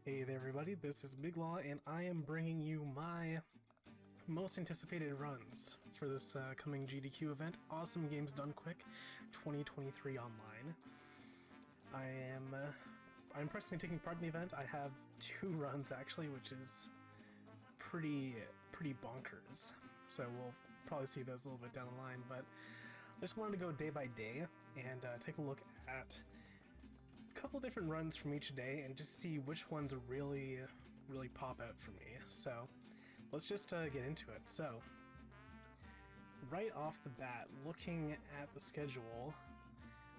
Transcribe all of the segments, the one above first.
Hey there everybody, this is Big Law and I am bringing you my most anticipated runs for this coming GDQ event, Awesome Games Done Quick 2023 online. I'm personally taking part in the event. I have 2 runs actually, which is pretty bonkers. So we'll probably see those a little bit down the line, but I just wanted to go day by day and take a look at couple different runs from each day and just see which ones really pop out for me. So let's just get into it. So right off the bat, looking at the schedule,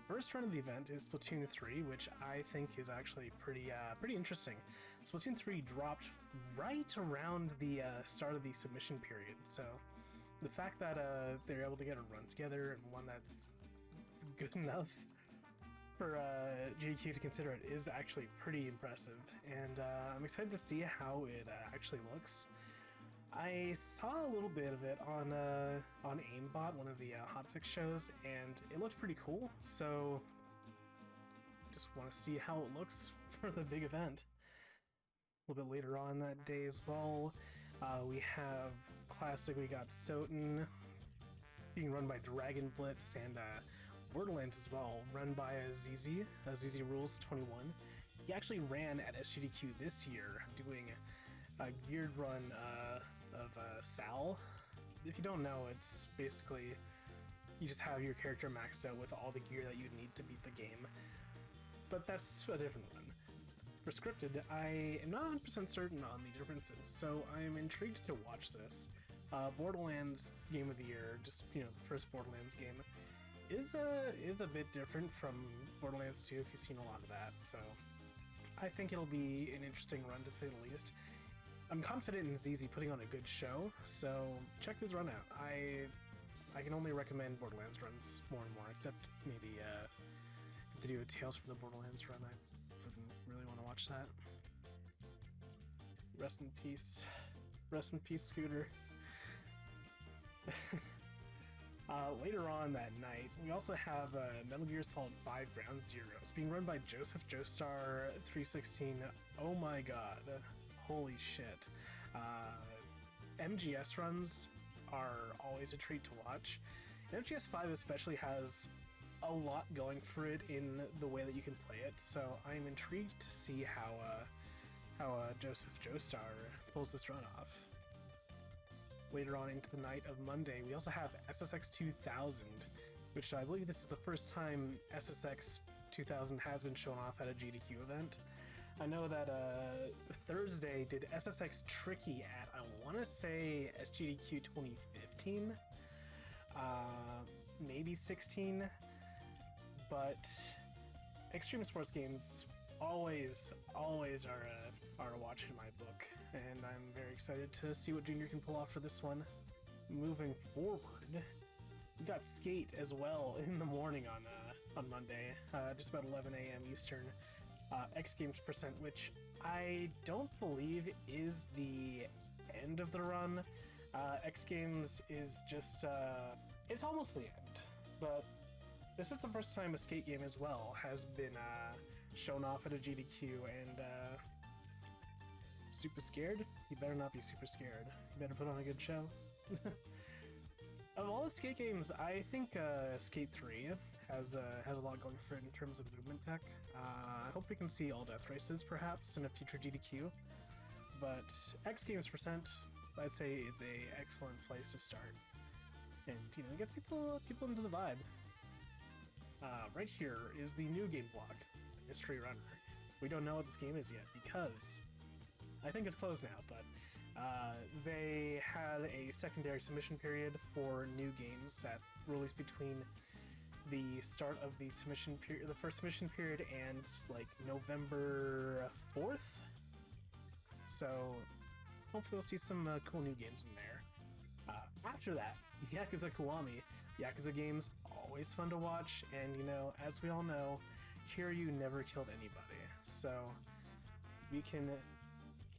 first run of the event is Splatoon 3, which I think is actually pretty interesting. Splatoon 3 dropped right around the start of the submission period, so the fact that they're able to get a run together and one that's good enough for GDQ to consider it is actually pretty impressive, and I'm excited to see how it actually looks. I saw a little bit of it on Aimbot, one of the hotfix shows, and it looked pretty cool, so just want to see how it looks for the big event. A little bit later on that day as well, we have Classic, we got Soten being run by Dragon Blitz, and Borderlands as well, run by ZZ Rules 21. He actually ran at SGDQ this year, doing a geared run of Sal. If you don't know, it's basically you just have your character maxed out with all the gear that you need to beat the game. But that's a different one. For scripted, I am not 100% certain on the differences, so I am intrigued to watch this. Borderlands Game of the Year, just first Borderlands game, is a bit different from Borderlands 2 if you've seen a lot of that, so I think it'll be an interesting run to say the least. I'm confident in ZZ putting on a good show, so check this run out. I can only recommend Borderlands runs more and more, except maybe if they do a Tales from the Borderlands run, I wouldn't really want to watch that. Rest in peace, Scooter. Later on that night, we also have Metal Gear Solid 5 Ground Zero. It's being run by Joseph Joestar 316. Oh my god. Holy shit. MGS runs are always a treat to watch. And MGS 5 especially has a lot going for it in the way that you can play it, so I'm intrigued to see how Joseph Joestar pulls this run off. Later on into the night of Monday, we also have SSX 2000, which I believe this is the first time SSX 2000 has been shown off at a GDQ event. I know that Thursday did SSX Tricky at, I want to say, SGDQ 2015, maybe 16, but extreme sports games always are a watch in my book, and I'm very excited to see what Junior can pull off for this one. Moving forward, we got Skate as well in the morning on Monday, just about 11 a.m. Eastern. X Games %, which I don't believe is the end of the run. X Games is just it's almost the end, but this is the first time a skate game as well has been shown off at a GDQ, and super scared? You better not be super scared. You better put on a good show. Of all the skate games, I think Skate 3 has a lot going for it in terms of movement tech. I hope we can see all death races perhaps in a future GDQ, but X Games %, I'd say, is a excellent place to start, and it gets people into the vibe. Right here is the new game block, Mystery Runner. We don't know what this game is yet because I think it's closed now, but they had a secondary submission period for new games that released between the start of the submission period, the first submission period, and like November 4th. So hopefully we'll see some cool new games in there. After that, Yakuza Kiwami. Yakuza games, always fun to watch, and as we all know, Kiryu never killed anybody, so we can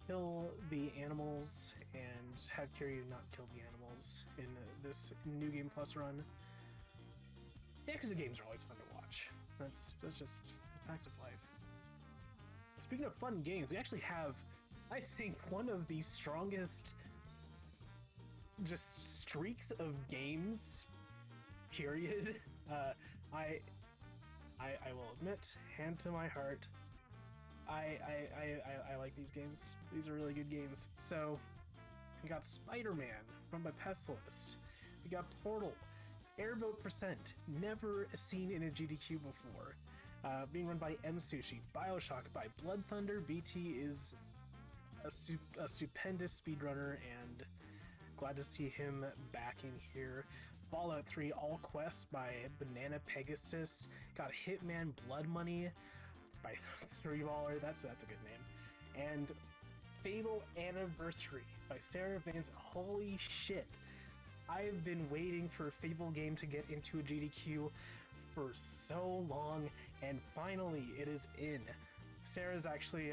kill the animals and have Kiryu not kill the animals in this New Game Plus run. Yakuza games are always fun to watch. That's just a fact of life. speaking of fun games, we actually have, I think, one of the strongest just streaks of games, period. I will admit, hand to my heart, I like these games. These are really good games. So, we got Spider-Man, run by Pestilist. We got Portal, Airboat Percent, never seen in a GDQ before. Being run by M Sushi. Bioshock by Blood Thunder. BT is a stupendous speedrunner, and glad to see him back in here. Fallout 3 All Quests by Banana Pegasus. Got Hitman Blood Money by 3baller. That's a good name. And Fable Anniversary by Sarah Vance. Holy shit. I've been waiting for a Fable game to get into a GDQ for so long, and finally it is in. Sarah's actually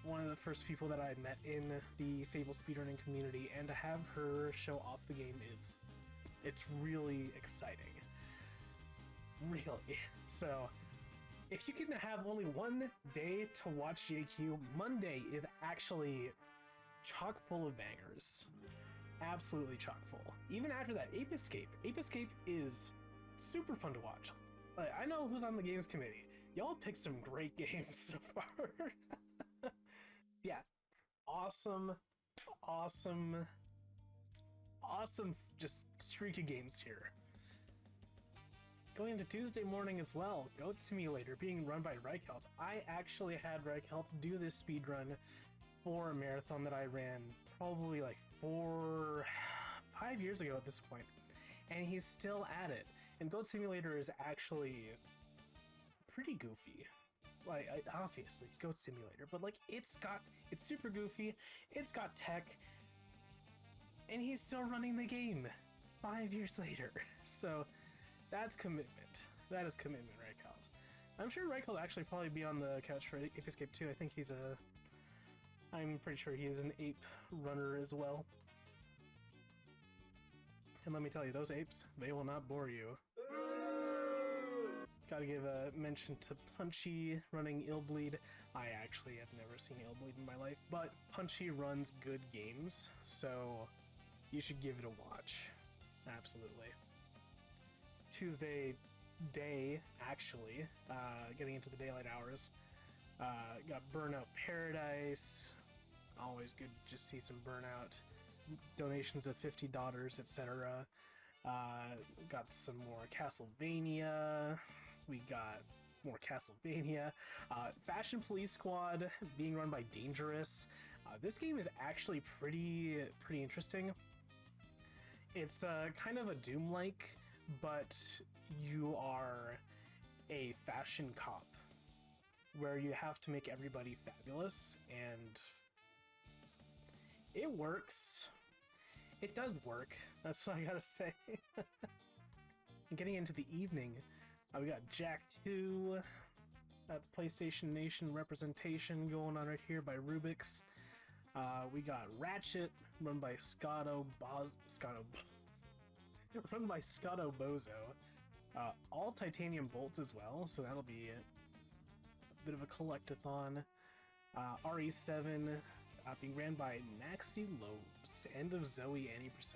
one of the first people that I met in the Fable speedrunning community, and to have her show off the game it's really exciting. Really. So, if you can have only one day to watch GDQ, Monday is actually chock full of bangers. Absolutely chock full. Even after that, Ape Escape. Ape Escape is super fun to watch. Like, I know who's on the games committee. Y'all picked some great games so far. Yeah. Awesome just streak of games here. Going into Tuesday morning as well, Goat Simulator being run by Reichelt. I actually had Reichelt do this speedrun for a marathon that I ran probably like 5 years ago at this point, and he's still at it. And Goat Simulator is actually pretty goofy. Like, obviously it's Goat Simulator, but like it's super goofy, it's got tech, and he's still running the game 5 years later. So that's commitment. That is commitment, Reichelt. I'm sure Reichelt will actually probably be on the couch for Ape Escape too. I think I'm pretty sure he is an ape runner as well. And let me tell you, those apes, they will not bore you. Gotta give a mention to Punchy running Illbleed. I actually have never seen Illbleed in my life, but Punchy runs good games, so you should give it a watch. Absolutely. Tuesday day, actually, getting into the daylight hours. Got Burnout Paradise. Always good to just see some Burnout. Donations of $50, etc. Got some more Castlevania. We got more Castlevania. Fashion Police Squad being run by Dangerous. This game is actually pretty interesting. It's kind of a Doom-like, but you are a fashion cop where you have to make everybody fabulous, and it works. It does work. That's what I gotta say. Getting into the evening, we got Jak 2, the PlayStation Nation representation going on right here by Rubik's. We got Ratchet, run by run by Scotto Bozo. All titanium bolts as well, so that'll be a bit of a collectathon. RE7, being ran by Maxi Lopes, End of Zoe Annie %.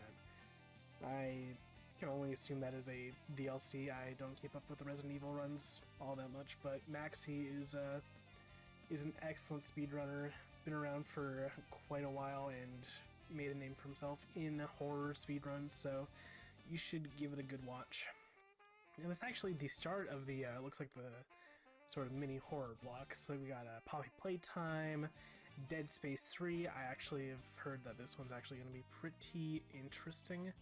I can only assume that is a DLC. I don't keep up with the Resident Evil runs all that much, but Maxi is an excellent speedrunner. Been around for quite a while and made a name for himself in horror speedruns, so you should give it a good watch. And it's actually the start of the, looks like the sort of mini horror block. So we got Poppy Playtime, Dead Space 3. I actually have heard that this one's actually going to be pretty interesting.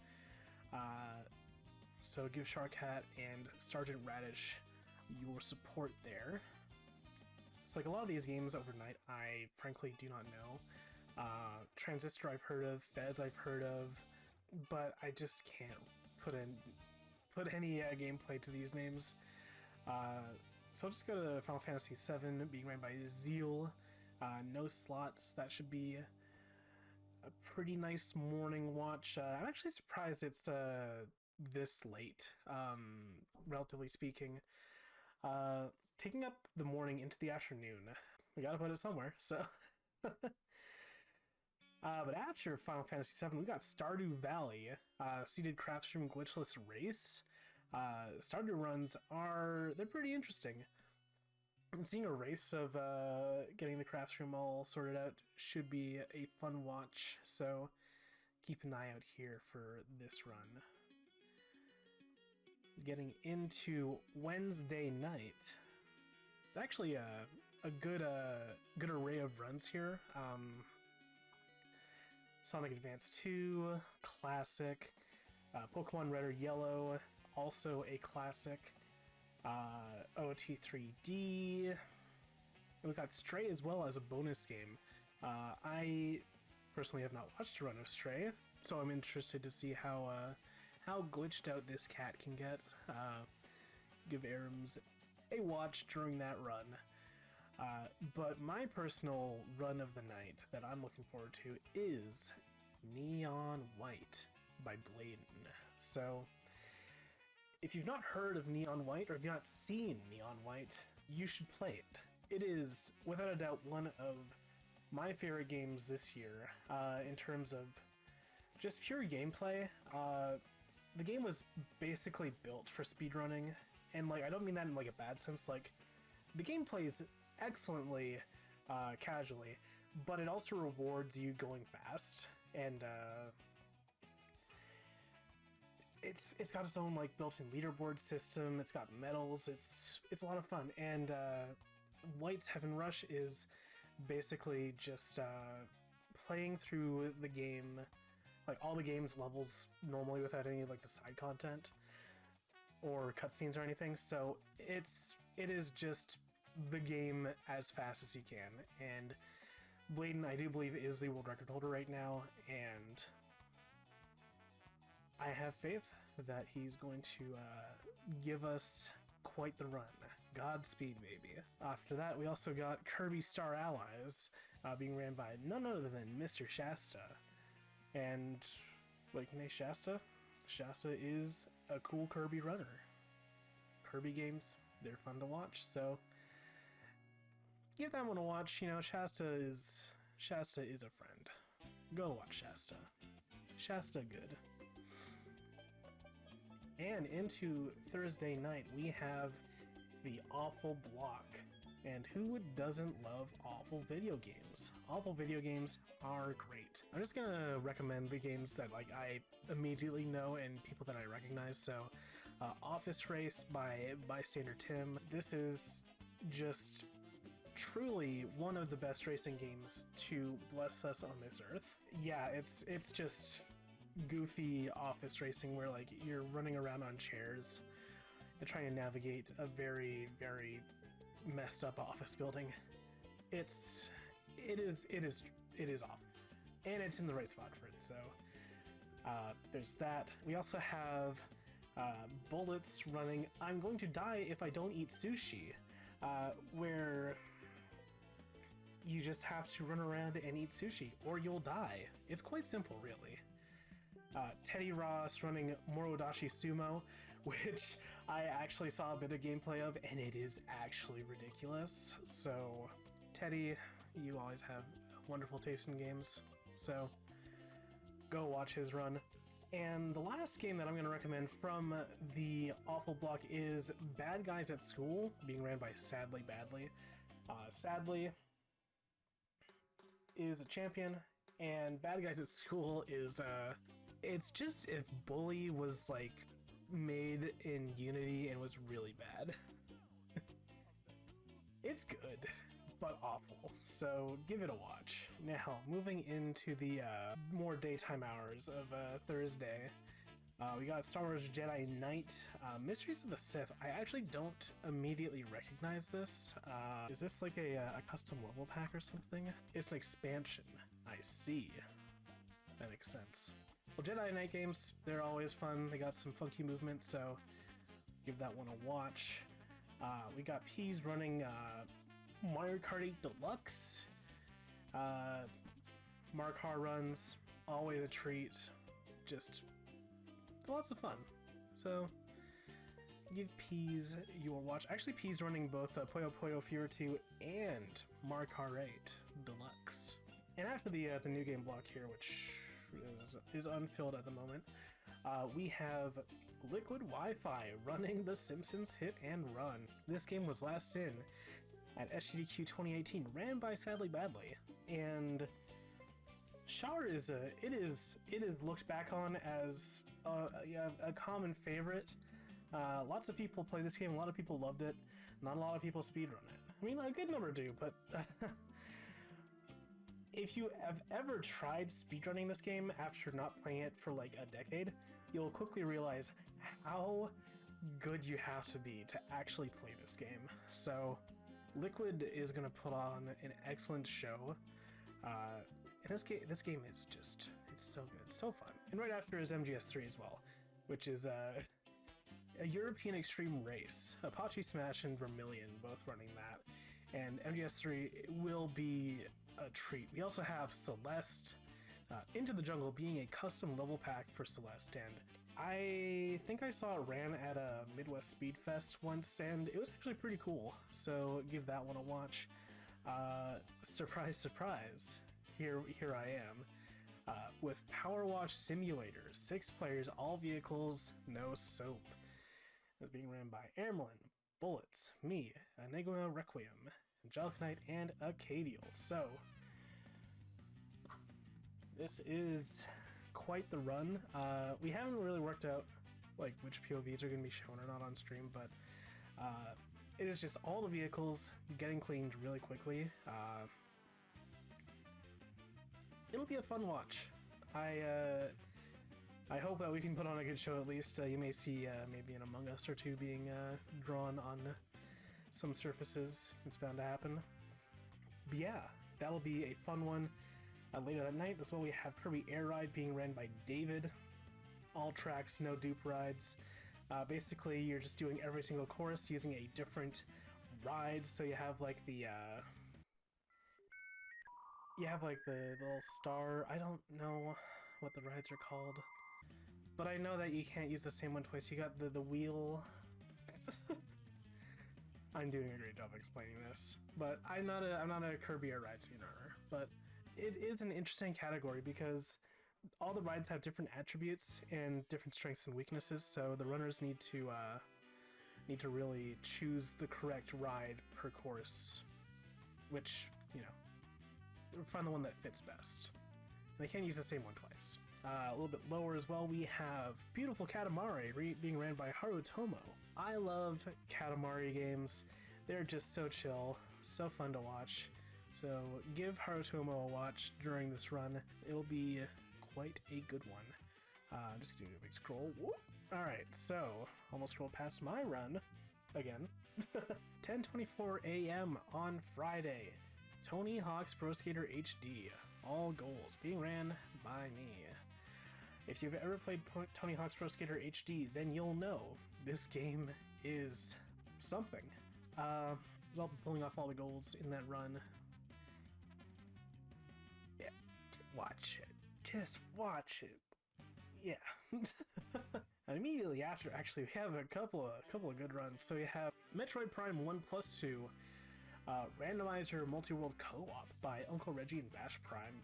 So give Sharkhat and Sergeant Radish your support there. It's like a lot of these games overnight, I frankly do not know. Transistor I've heard of, Fez I've heard of, but I just can't put any gameplay to these names. So I'll just go to Final Fantasy VII, being ran by Zeal. No slots. That should be a pretty nice morning watch. I'm actually surprised it's this late, relatively speaking. Taking up the morning into the afternoon, We gotta put it somewhere, so. But after Final Fantasy VII, we got Stardew Valley, seeded craft stream glitchless race. Stardew runs they're pretty interesting. And seeing a race of getting the craft stream all sorted out should be a fun watch, so keep an eye out here for this run. Getting into Wednesday night. It's actually a good array of runs here. Sonic Advance 2, classic. Pokemon Red or Yellow, also a classic. OT3D. We got Stray as well as a bonus game. I personally have not watched a run of Stray, so I'm interested to see how glitched out this cat can get. Give Arams a watch during that run. But my personal run of the night that I'm looking forward to is Neon White by Bladen. So, if you've not heard of Neon White, or if you've not seen Neon White, you should play it. It is, without a doubt, one of my favorite games this year, in terms of just pure gameplay. The game was basically built for speedrunning, and like, I don't mean that in like a bad sense. Like, the game plays excellently casually, but it also rewards you going fast, and it's got its own like built-in leaderboard system. It's got medals. It's a lot of fun, and White's Heaven Rush is basically just playing through the game, like all the game's levels normally without any like the side content or cutscenes or anything. So it is just the game as fast as you can, and Bladen, I do believe, is the world record holder right now, and I have faith that he's going to give us quite the run. Godspeed, baby. After that, we also got Kirby Star Allies, being ran by none other than Mr. Shasta. And, like, hey, Shasta is a cool Kirby runner. Kirby games, they're fun to watch, so give that one a watch. You know, Shasta is a friend. Go watch Shasta. Shasta good. And into Thursday night, we have the Awful Block. And who doesn't love awful video games? Awful video games are great. I'm just gonna recommend the games that like I immediately know and people that I recognize. So, Office Race by Bystander Tim. This is just truly one of the best racing games to bless us on this earth. Yeah, it's just goofy office racing where like you're running around on chairs and trying to navigate a very, very messed up office building. It is awful, and it's in the right spot for it. So there's that. We also have Bullets running I'm Going to Die If I Don't Eat Sushi, where you just have to run around and eat sushi or you'll die. It's quite simple, really. Teddy Ross running Morodashi Sumo, which I actually saw a bit of gameplay of, and it is actually ridiculous. So, Teddy, you always have wonderful taste in games, so go watch his run. And the last game that I'm going to recommend from the Awful Block is Bad Guys at School, being ran by Sadly Badly. Sadly is a champion, and Bad Guys at School is it's just if Bully was like made in Unity and was really bad. It's good, but awful, so give it a watch. Now, moving into the more daytime hours of Thursday, we got Star Wars Jedi Knight, Mysteries of the Sith. I actually don't immediately recognize this. Is this like a custom level pack or something? It's an expansion. I see. That makes sense. Well, Jedi Knight games, they're always fun. They got some funky movement, so give that one a watch. We got Peas running Mario Kart 8 Deluxe. Markar runs, always a treat. Just lots of fun. So give Peas your watch. Actually, Peas running both Puyo Puyo Fever 2 and Mark R8 Deluxe. And after the new game block here, which is unfilled at the moment, we have Liquid Wi-Fi running The Simpsons Hit and Run. This game was last in at AGDQ 2018, ran by Sadly Badly, and Shower is it is looked back on as a common favorite. Lots of people play this game. A lot of people loved it. Not a lot of people speedrun it. I mean, a good number do, but if you have ever tried speedrunning this game after not playing it for like a decade, you'll quickly realize how good you have to be to actually play this game. So Liquid is going to put on an excellent show. And this game is just, it's so good, so fun. And right after is MGS3 as well, which is a European extreme race. Apache Smash and Vermilion both running that. And MGS3 will be a treat. We also have Celeste, Into the Jungle being a custom level pack for Celeste, and I think I saw it ran at a Midwest Speed Fest once, and it was actually pretty cool, so give that one a watch. Surprise, surprise, here I am, with Power Wash Simulator, 6 players, all vehicles, no soap. It's being ran by Airmelin, Bullets, me, Enigma Requiem, Angelic Knight, and Acadial. So this is quite the run. We haven't really worked out like which POVs are going to be shown or not on stream, but it is just all the vehicles getting cleaned really quickly. It'll be a fun watch. I hope that we can put on a good show at least. You may see maybe an Among Us or two being drawn on some surfaces. It's bound to happen. But yeah, that'll be a fun one. Later that night as well, we have Kirby Air Ride being ran by David. All tracks, no dupe rides. Basically, you're just doing every single course using a different ride. So you have like the little star. I don't know what the rides are called, but I know that you can't use the same one twice. You got the wheel. I'm doing a great job explaining this, but I'm not a Kirby Air Ride speedrunner, but it is an interesting category because all the rides have different attributes and different strengths and weaknesses, so the runners need to really choose the correct ride per course, which, you know, find the one that fits best. And they can't use the same one twice. A little bit lower as well, we have Beautiful Katamari being ran by Harutomo. I love Katamari games. They're just so chill, so fun to watch. So give Harutomo a watch during this run. It'll be quite a good one. I'm just gonna do a big scroll. Alright, so almost scrolled past my run again. 10:24 a.m. on Friday. Tony Hawk's Pro Skater HD. All goals being ran by me. If you've ever played Tony Hawk's Pro Skater HD, then you'll know this game is something. I'll be pulling off all the goals in that run. Yeah, watch it. Just watch it. Yeah. And immediately after, actually, we have a couple of good runs. So you have Metroid Prime 1+2, Randomizer Multi-World Co-op by Uncle Reggie and Bash Prime.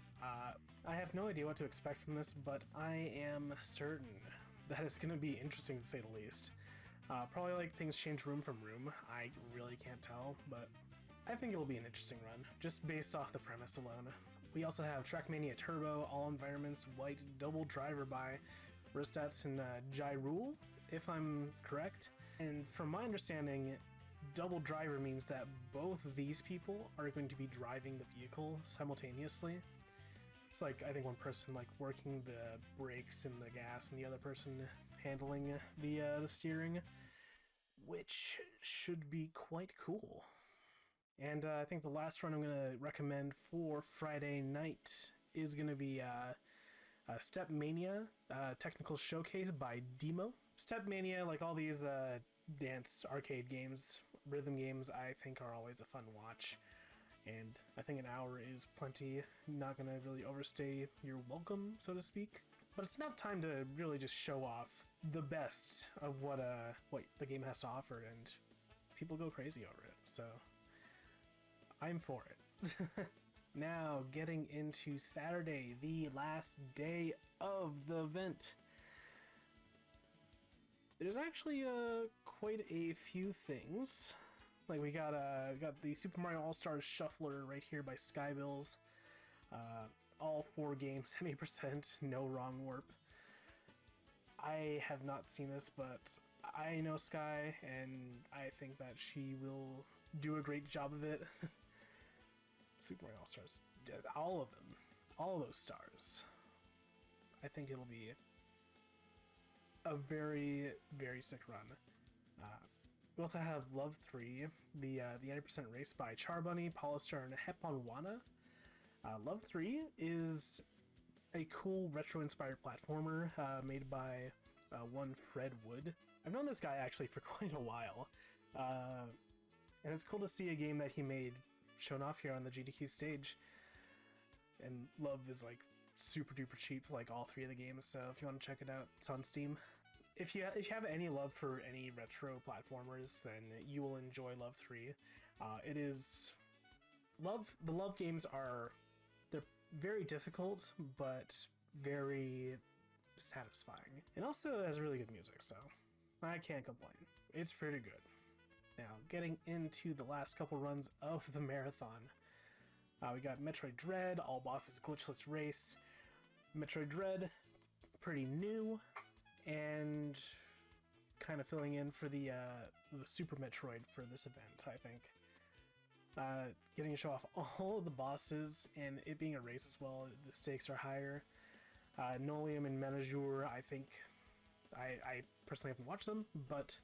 I have no idea what to expect from this, but I am certain that it's going to be interesting to say the least. Probably like things change room from room. I really can't tell, but I think it'll be an interesting run, just based off the premise alone. We also have Trackmania Turbo, All Environments, White, Double Driver by Ristats and Jyrule, if I'm correct. And from my understanding, Double Driver means that both of these people are going to be driving the vehicle simultaneously. It's like, I think one person like working the brakes and the gas and the other person handling the steering, which should be quite cool. And I think the last run I'm going to recommend for Friday night is going to be Step Mania Technical Showcase by Demo. Step Mania, like all these dance arcade games, rhythm games, I think are always a fun watch. And I think an hour is plenty, not going to really overstay your welcome, so to speak. but it's enough time to really just show off the best of what the game has to offer, and people go crazy over it. So I'm for it. Now, getting into Saturday, the last day of the event. There's actually quite a few things. Like we got the Super Mario All-Stars Shuffler right here by Skybills. All 4 games, 70%, no wrong warp. I have not seen this, but I know Sky, and I think that she will do a great job of it. Super Mario All-Stars, all of them, all those stars. I think it'll be a very, very sick run. We also have Love 3, the 90% race by Charbunny, Polistar, and Heponwana. Love 3 is a cool retro-inspired platformer made by one Fred Wood. I've known this guy actually for quite a while, and it's cool to see a game that he made shown off here on the GDQ stage. And Love is like super duper cheap, like all 3 of the games, so if you want to check it out, it's on Steam. If you have any love for any retro platformers, then you will enjoy Love 3. It is the Love games they're very difficult, but very satisfying. And also has really good music, so I can't complain. It's pretty good. Now, getting into the last couple runs of the marathon. We got Metroid Dread, All Bosses Glitchless Race. Metroid Dread, pretty new, and kind of filling in for the Super Metroid for this event, I think. Getting to show off all of the bosses, and it being a race as well, the stakes are higher. Nolium and Menazure, I think, I personally haven't watched them, but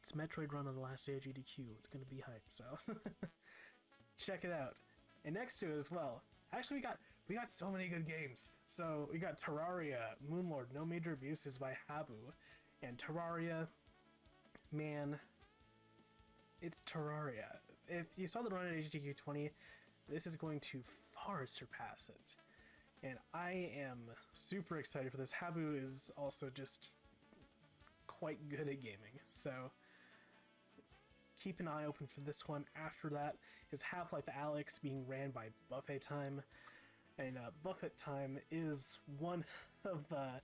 it's Metroid Run on the last day of AGDQ. It's going to be hype, so check it out. And next to it as well, actually we got so many good games. So we got Terraria, Moonlord, No Major Abuses by Habu, and Terraria, man, it's Terraria. If you saw the run at AGDQ 20, this is going to far surpass it. And I am super excited for this. Habu is also just quite good at gaming, so keep an eye open for this one. After that is Half-Life Alyx being ran by Buffet Time, and Buffet Time is one of the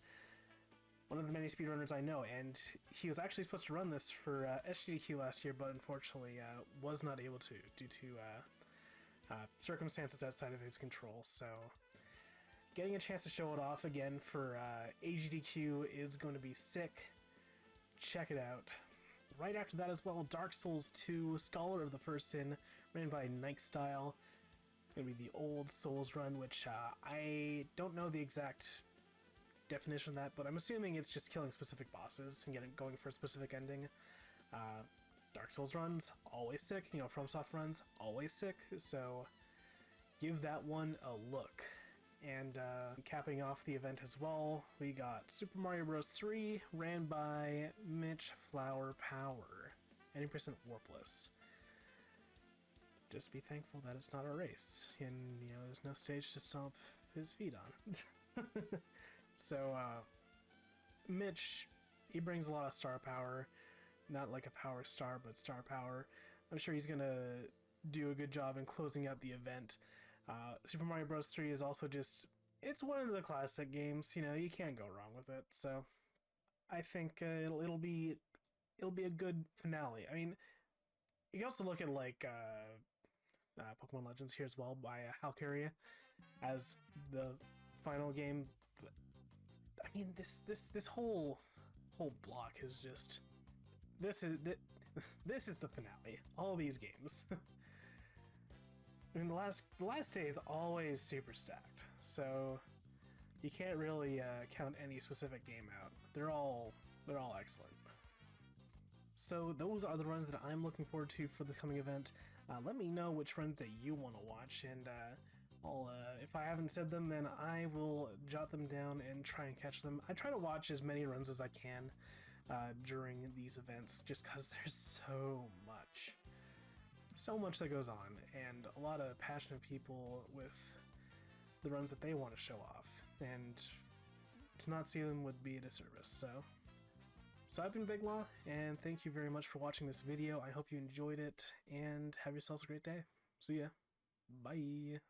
many speedrunners I know, and he was actually supposed to run this for SGDQ last year, but unfortunately was not able to due to circumstances outside of his control. So getting a chance to show it off again for AGDQ is going to be sick. Check it out. Right after that as well, Dark Souls 2, Scholar of the First Sin, ran by Nike Style. Gonna be the old Souls run, which I don't know the exact definition of that, but I'm assuming it's just killing specific bosses and going for a specific ending. Dark Souls runs, always sick. You know, FromSoft runs, always sick. So give that one a look. And capping off the event as well, we got Super Mario Bros. 3, ran by Mitch Flower Power. 90% warpless. Just be thankful that it's not a race, and you know there's no stage to stomp his feet on. So Mitch, he brings a lot of star power, not like a power star, but star power. I'm sure he's gonna do a good job in closing out the event. Super Mario Bros. 3 is also just, it's one of the classic games, you know, you can't go wrong with it, so I think it'll be a good finale. I mean, you can also look at like Pokemon Legends here as well by Halcaria as the final game, but I mean this whole block is just, this is the finale. All these games. I mean, the last day is always super stacked, so you can't really count any specific game out. They're all excellent. So those are the runs that I'm looking forward to for the coming event. Let me know which runs that you want to watch, and if I haven't said them, then I will jot them down and try and catch them. I try to watch as many runs as I can during these events, just because there's so much that goes on, and a lot of passionate people with the runs that they want to show off, and to not see them would be a disservice. So I've been Big Law, and thank you very much for watching this video. I hope you enjoyed it, and have yourselves a great day. See ya. Bye.